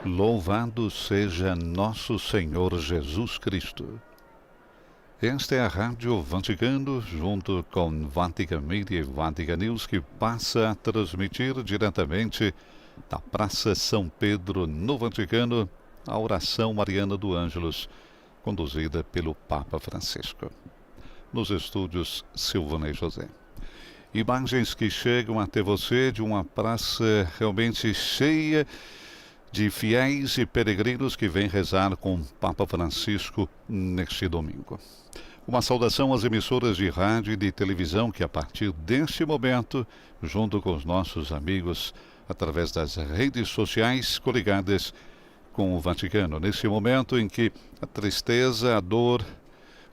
Louvado seja nosso Senhor Jesus Cristo. Esta é a Rádio Vaticano, junto com Vatican Media e Vatican News, que passa a transmitir diretamente da Praça São Pedro, no Vaticano, a oração mariana do Ângelus, conduzida pelo Papa Francisco. Nos estúdios Silvana e José. Imagens que chegam até você de uma praça realmente cheia de fiéis e peregrinos que vêm rezar com o Papa Francisco neste domingo. Uma saudação às emissoras de rádio e de televisão que, a partir deste momento, junto com os nossos amigos, através das redes sociais, coligadas com o Vaticano, nesse momento em que a tristeza, a dor,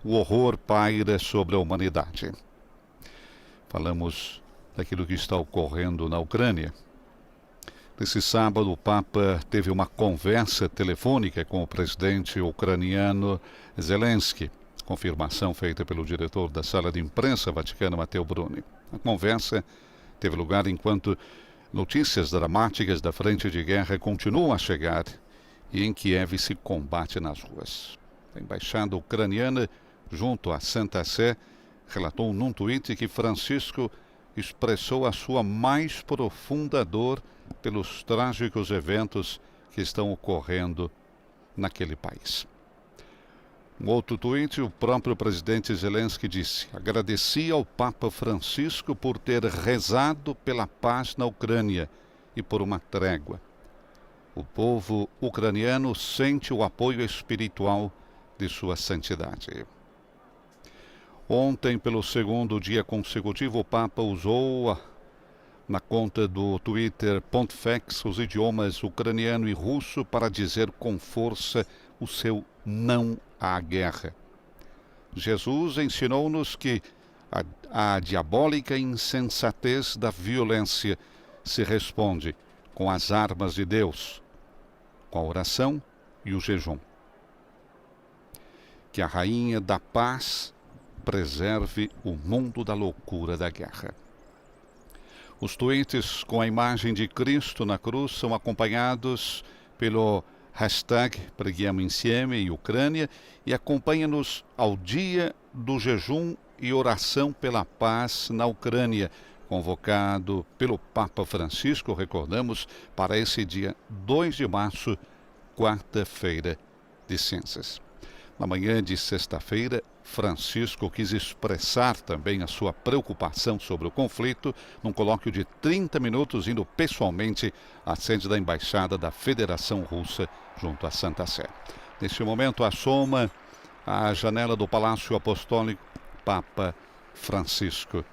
o horror paira sobre a humanidade. Falamos daquilo que está ocorrendo na Ucrânia. Nesse sábado, o Papa teve uma conversa telefônica com o presidente ucraniano Zelensky, confirmação feita pelo diretor da sala de imprensa vaticana, Matteo Bruni. A conversa teve lugar enquanto notícias dramáticas da frente de guerra continuam a chegar e em Kiev se combate nas ruas. A embaixada ucraniana, junto à Santa Sé, relatou num tweet que Francisco expressou a sua mais profunda dor pelos trágicos eventos que estão ocorrendo naquele país. Um outro tweet, o próprio presidente Zelensky disse: agradeci ao Papa Francisco por ter rezado pela paz na Ucrânia e por uma trégua. O povo ucraniano sente o apoio espiritual de sua santidade. Ontem, pelo segundo dia consecutivo, o Papa usou na conta do Twitter Pontifex os idiomas ucraniano e russo para dizer com força o seu não à guerra. Jesus ensinou-nos que a diabólica insensatez da violência se responde com as armas de Deus, com a oração e o jejum. Que a Rainha da Paz preserve o mundo da loucura da guerra. Os tweets com a imagem de Cristo na cruz são acompanhados pelo hashtag Preghiamo Insieme e Ucrânia e acompanha-nos ao dia do jejum e oração pela paz na Ucrânia, convocado pelo Papa Francisco, recordamos, para esse dia 2 de março, quarta-feira de cinzas. Na manhã de sexta-feira, Francisco quis expressar também a sua preocupação sobre o conflito num colóquio de 30 minutos, indo pessoalmente à sede da Embaixada da Federação Russa junto à Santa Sé. Neste momento, assoma a janela do Palácio Apostólico Papa Francisco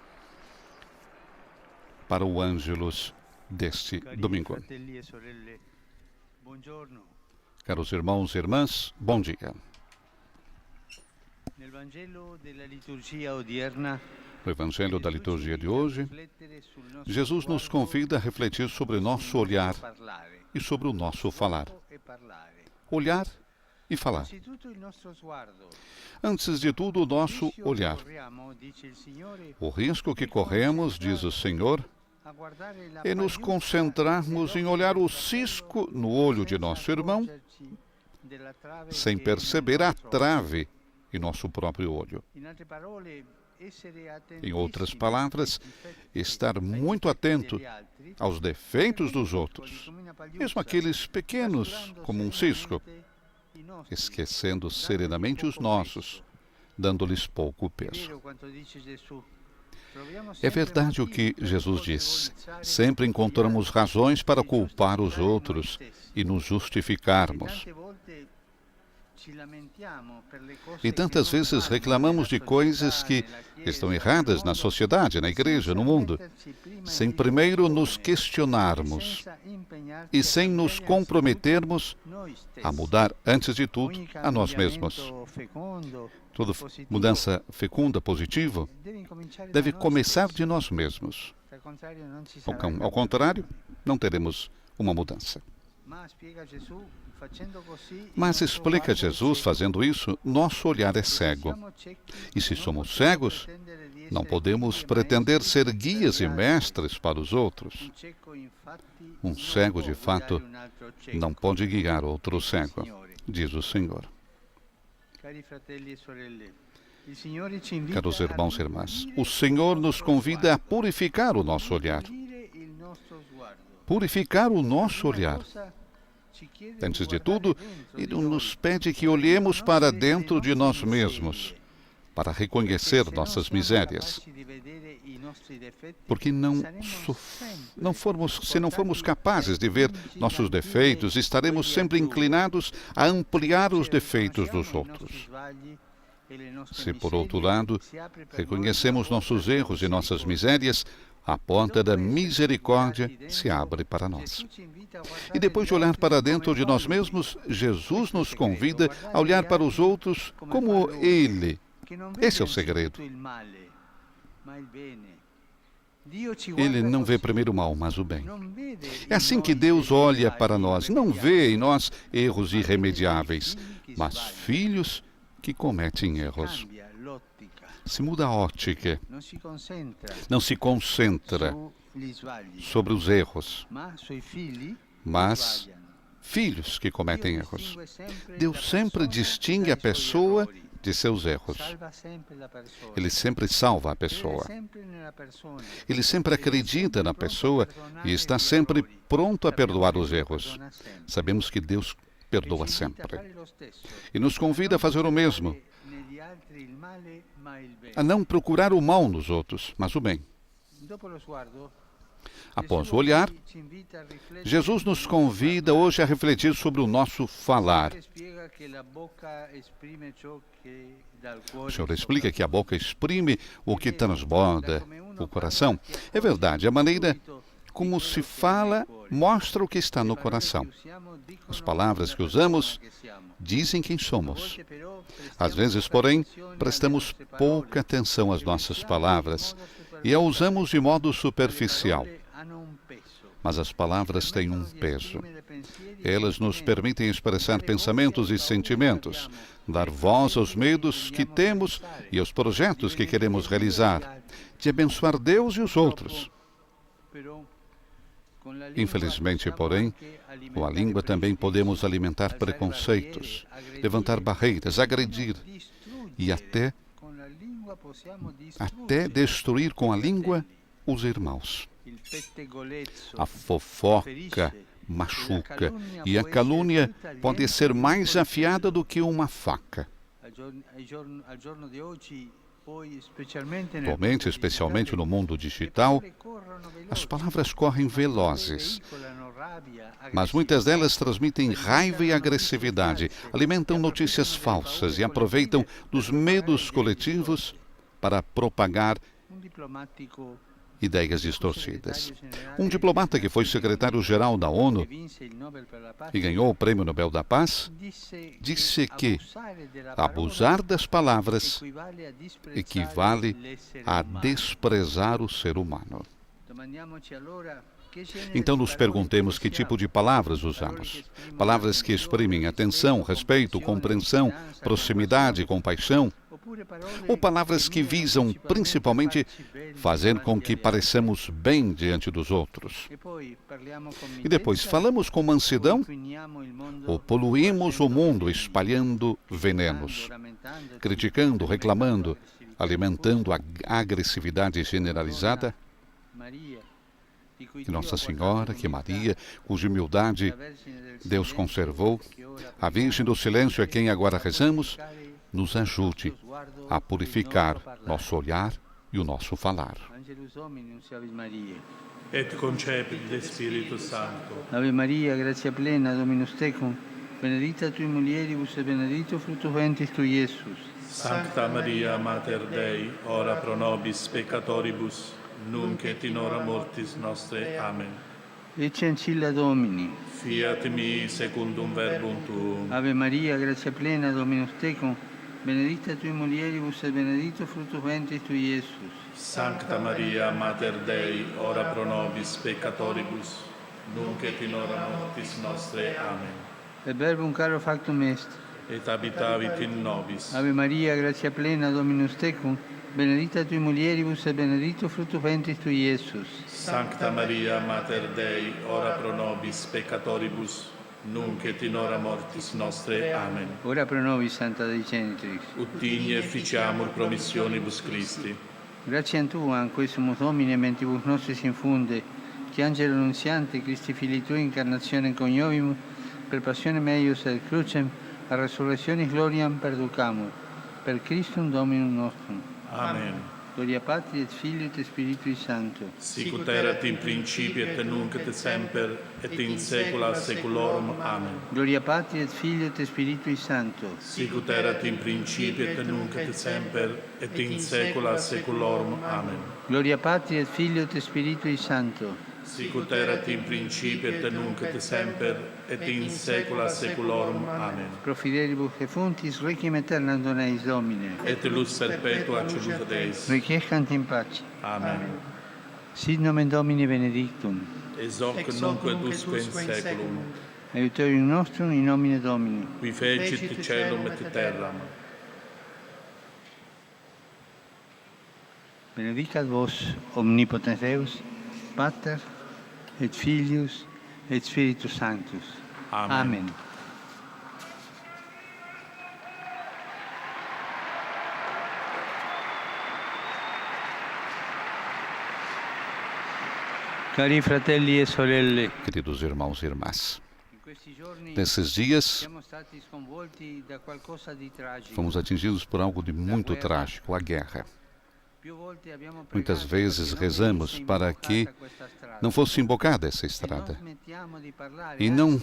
para o Ângelus deste domingo. Caros irmãos e irmãs, bom dia. No Evangelho da Liturgia de hoje, Jesus nos convida a refletir sobre o nosso olhar e sobre o nosso falar. Olhar e falar. Antes de tudo, o nosso olhar. O risco que corremos, diz o Senhor, é nos concentrarmos em olhar o cisco no olho de nosso irmão, sem perceber a trave em nosso próprio olho. Em outras palavras, estar muito atento aos defeitos dos outros, mesmo aqueles pequenos como um cisco, esquecendo serenamente os nossos, dando-lhes pouco peso. É verdade o que Jesus disse. Sempre encontramos razões para culpar os outros e nos justificarmos. E tantas vezes reclamamos de coisas que estão erradas na sociedade, na igreja, no mundo, sem primeiro nos questionarmos e sem nos comprometermos a mudar, antes de tudo, a nós mesmos. Toda mudança fecunda, positiva, deve começar de nós mesmos. Ao contrário, não teremos uma mudança. Mas explica Jesus, fazendo isso, nosso olhar é cego. E se somos cegos, Não podemos pretender ser guias e mestres para os outros. Um cego, de fato, não pode guiar outro cego, diz o Senhor. Caros irmãos e irmãs, o Senhor nos convida a purificar o nosso olhar. Purificar o nosso olhar. Antes de tudo, Ele nos pede que olhemos para dentro de nós mesmos, para reconhecer nossas misérias. Porque se não formos capazes de ver nossos defeitos, estaremos sempre inclinados a ampliar os defeitos dos outros. Se, por outro lado, reconhecemos nossos erros e nossas misérias, a porta da misericórdia se abre para nós. E depois de olhar para dentro de nós mesmos, Jesus nos convida a olhar para os outros como Ele. Esse é o segredo. Ele não vê primeiro o mal, mas o bem. É assim que Deus olha para nós. Não vê em nós erros irremediáveis, mas filhos que cometem erros. Se muda a ótica, não se concentra sobre os erros, mas filhos que cometem erros. Deus sempre distingue a pessoa de seus erros. Ele sempre salva a pessoa. Ele sempre acredita na pessoa e está sempre pronto a perdoar os erros. Sabemos que Deus perdoa sempre. E nos convida a fazer o mesmo, a não procurar o mal nos outros, mas o bem. Após o olhar, Jesus nos convida hoje a refletir sobre o nosso falar. O Senhor explica que a boca exprime o que transborda o coração. É verdade, a maneira como se fala mostra o que está no coração. As palavras que usamos dizem quem somos. Às vezes, porém, prestamos pouca atenção às nossas palavras e a usamos de modo superficial. Mas as palavras têm um peso. Elas nos permitem expressar pensamentos e sentimentos, dar voz aos medos que temos e aos projetos que queremos realizar, de abençoar Deus e os outros. Infelizmente, porém, com a língua também podemos alimentar preconceitos, levantar barreiras, agredir e até destruir com a língua os irmãos. A fofoca machuca e a calúnia pode ser mais afiada do que uma faca. Atualmente, especialmente no mundo digital, as palavras correm velozes, mas muitas delas transmitem raiva e agressividade, alimentam notícias falsas e aproveitam dos medos coletivos para propagar ideias distorcidas. Um diplomata que foi secretário-geral da ONU e ganhou o Prêmio Nobel da Paz, disse que abusar das palavras equivale a desprezar o ser humano. Então nos perguntemos que tipo de palavras usamos. Palavras que exprimem atenção, respeito, compreensão, proximidade, compaixão, ou palavras que visam principalmente fazer com que pareçamos bem diante dos outros. E depois, falamos com mansidão ou poluímos o mundo espalhando venenos, criticando, reclamando, alimentando a agressividade generalizada? Que Nossa Senhora, que Maria, cuja humildade Deus conservou, a Virgem do Silêncio a quem agora rezamos, nos ajude a purificar nosso olhar e o nosso falar. Et concepit de Spiritu Sancto. Ave Maria, gratia plena, Dominus tecum, benedicta tui mulieribus et benedictus fructus ventris tui, Iesus. Sancta Maria, Mater Dei, ora pro nobis peccatoribus, nunc et in hora mortis nostre. Amen. Ecce ancilla Domini. Fiat mi secundum verbum tuum. Ave Maria, gratia plena, Dominus tecum, benedicta tui mulieribus et benedictus fructus ventris tui, Iesus. Sancta Maria, Mater Dei, ora pro nobis peccatoribus, nunc et in hora mortis nostre. Amen. Et verbum caro factum est. et habitavit in nobis. Ave Maria, gratia plena, Dominus tecum, benedicta tui mulieribus et benedictus fructus ventris tui, Iesus. Sancta Maria, Mater Dei, ora pro nobis peccatoribus, nunc et in hora mortis nostre. Amen. Ora pro nobis, Santa Dei Genitrix. Ut digni efficiamur promissionibus Christi. Grazie Tua, in quesumus Domine, mentibus nostris infunde, che Angelo Nunziante, Christi Filii Tui, incarnazione coniovimus, per passione meius et crucem, a resurrectionis gloriam perducamur. Per Christum Dominum nostrum. Amen. Gloria Patri et Filii et Spiritui Sancto. Sicut erat in principio et nunc et semper et in saecula saeculorum. Amen. Gloria Patri et Filii et Spiritui Sancto. Sicut erat in principio et nunc et semper et in saecula saeculorum. Amen. Gloria Patri et Filii et Spiritui Sancto. Sicut erat in principio et nunc et semper et in saecula saeculorum. Amen. Pro fidelibus et fontis requiem aeternam dona eis Domine. Et lux perpetua celuta Deis. Requiescant in pace. Amen. Sit nomen Domini benedictum. Ex hoc nunc et usque in saeculum. Aiuterium nostrum in nomine Domini. Qui fecit caelum et terram. Benedicat vos omnipotens Deus, Pater et Filius et Spiritus Sanctus. Amen. Amen. Cari fratelli e sorelle, Queridos irmãos e irmãs, in questi giorni nesses dias siamo stati sconvolti da qualcosa di tragico. fomos atingidos por algo de muito trágico, a guerra. Muitas vezes rezamos para que não fosse invocada essa estrada. E não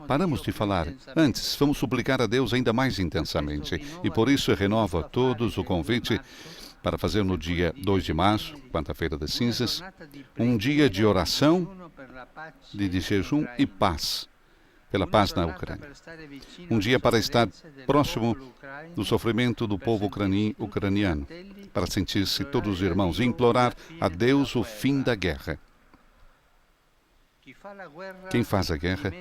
paramos de falar. Antes, vamos suplicar a Deus ainda mais intensamente. E por isso eu renovo a todos o convite para fazer no dia 2 de março, quarta-feira das cinzas, um dia de oração, de jejum e paz, pela paz na Ucrânia. Um dia para estar próximo do sofrimento do povo ucraniano, para sentir-se todos os irmãos e implorar a Deus o fim da guerra. Quem faz a guerra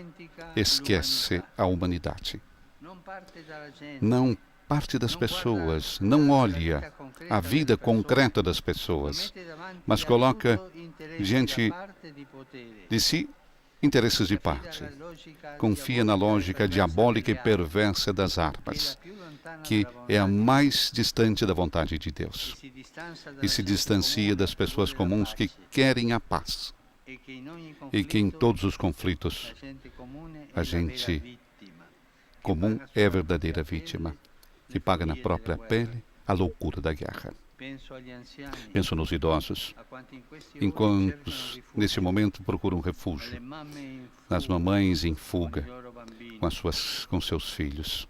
esquece a humanidade. Não parte das pessoas, não olha a vida concreta das pessoas, mas coloca diante de si interesses de parte. Confia na lógica diabólica e perversa das armas, que é a mais distante da vontade de Deus, e se distancia das pessoas comuns que querem a paz, e que em todos os conflitos a gente comum é a verdadeira vítima, que paga na própria pele a loucura da guerra. Penso nos idosos, enquanto nesse momento procuram refúgio, nas mamães em fuga com seus filhos.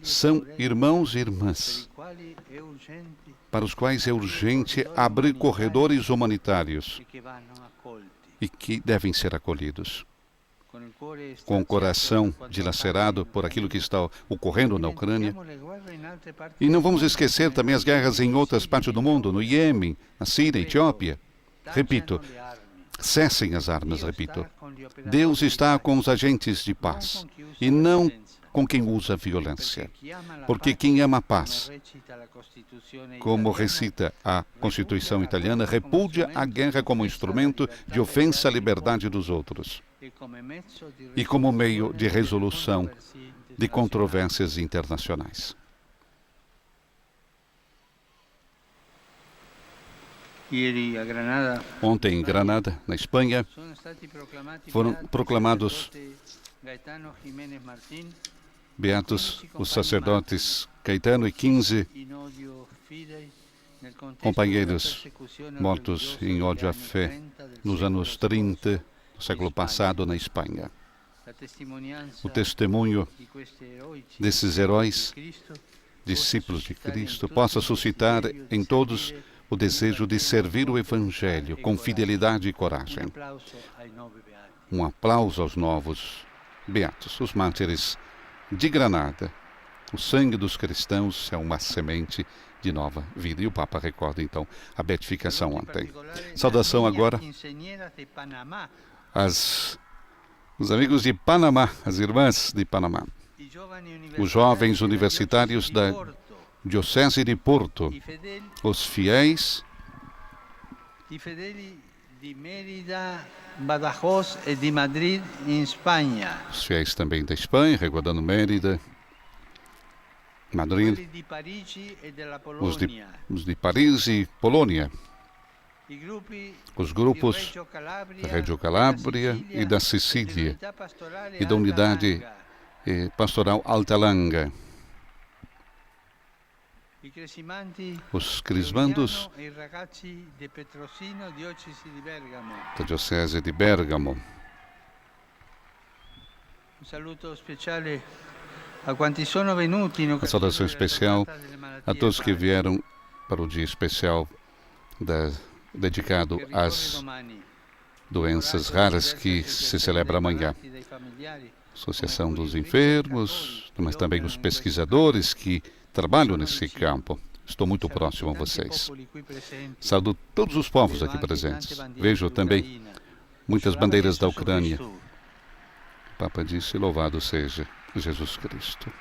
São irmãos e irmãs para os quais é urgente abrir corredores humanitários e que devem ser acolhidos. Com o coração dilacerado por aquilo que está ocorrendo na Ucrânia. E não vamos esquecer também as guerras em outras partes do mundo, no Iêmen, na Síria, Etiópia. Repito, cessem as armas, repito. Deus está com os agentes de paz e não com quem usa violência. Porque quem ama a paz, como recita a Constituição italiana, repudia a guerra como instrumento de ofensa à liberdade dos outros e como meio de resolução de controvérsias internacionais. Ontem, em Granada, na Espanha, foram proclamados beatos os sacerdotes Caetano e 15 companheiros mortos em ódio à fé nos anos 30 do século passado na Espanha. O testemunho desses heróis, discípulos de Cristo, possa suscitar em todos o desejo de servir o Evangelho com fidelidade e coragem. Um aplauso aos novos beatos, os mártires de Granada. O sangue dos cristãos é uma semente de nova vida. E o Papa recorda, então, a beatificação ontem. Saudação agora os amigos de Panamá, as irmãs de Panamá. os jovens universitários da Diocese de Porto, os fiéis de Mérida, Badajoz e de Madrid, em Espanha. Os fiéis também da Espanha, recordando Mérida, Madrid, os de Paris e Polônia, os grupos da Reggio Calabria e da Sicília e da unidade pastoral Alta Langa, os crismandos da Diocese de Bergamo. A saudação especial a todos que vieram para o dia especial dedicado às doenças raras que se celebra amanhã. Associação dos enfermos, mas também os pesquisadores que trabalham nesse campo. Estou muito próximo a vocês. Saúdo todos os povos aqui presentes. Vejo também muitas bandeiras da Ucrânia. O Papa disse: louvado seja Jesus Cristo.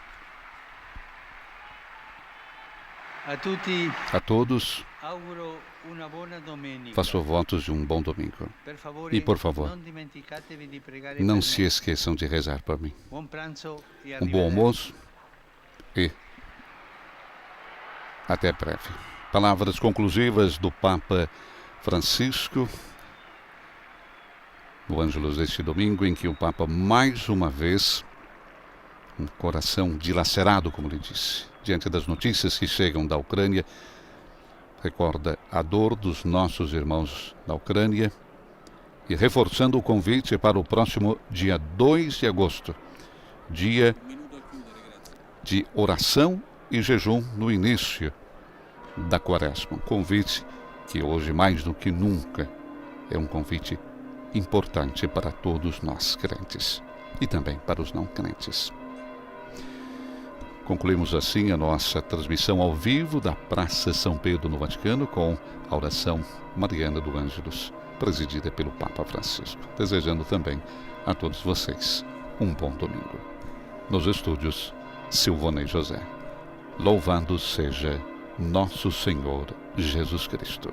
A todos, faço votos de um bom domingo. E, por favor, não se esqueçam de rezar por mim. Um bom almoço e até breve. Palavras conclusivas do Papa Francisco no Ângelus deste domingo, em que o Papa, mais uma vez, um coração dilacerado, como lhe disse, diante das notícias que chegam da Ucrânia, recorda a dor dos nossos irmãos da Ucrânia e reforçando o convite para o próximo dia 2 de agosto, dia de oração e jejum no início da Quaresma. Um convite que hoje, mais do que nunca, é um convite importante para todos nós crentes e também para os não crentes. Concluímos assim a nossa transmissão ao vivo da Praça São Pedro no Vaticano com a oração mariana do Ângelus, presidida pelo Papa Francisco. Desejando também a todos vocês um bom domingo. Nos estúdios, Silvonei José. Louvado seja nosso Senhor Jesus Cristo.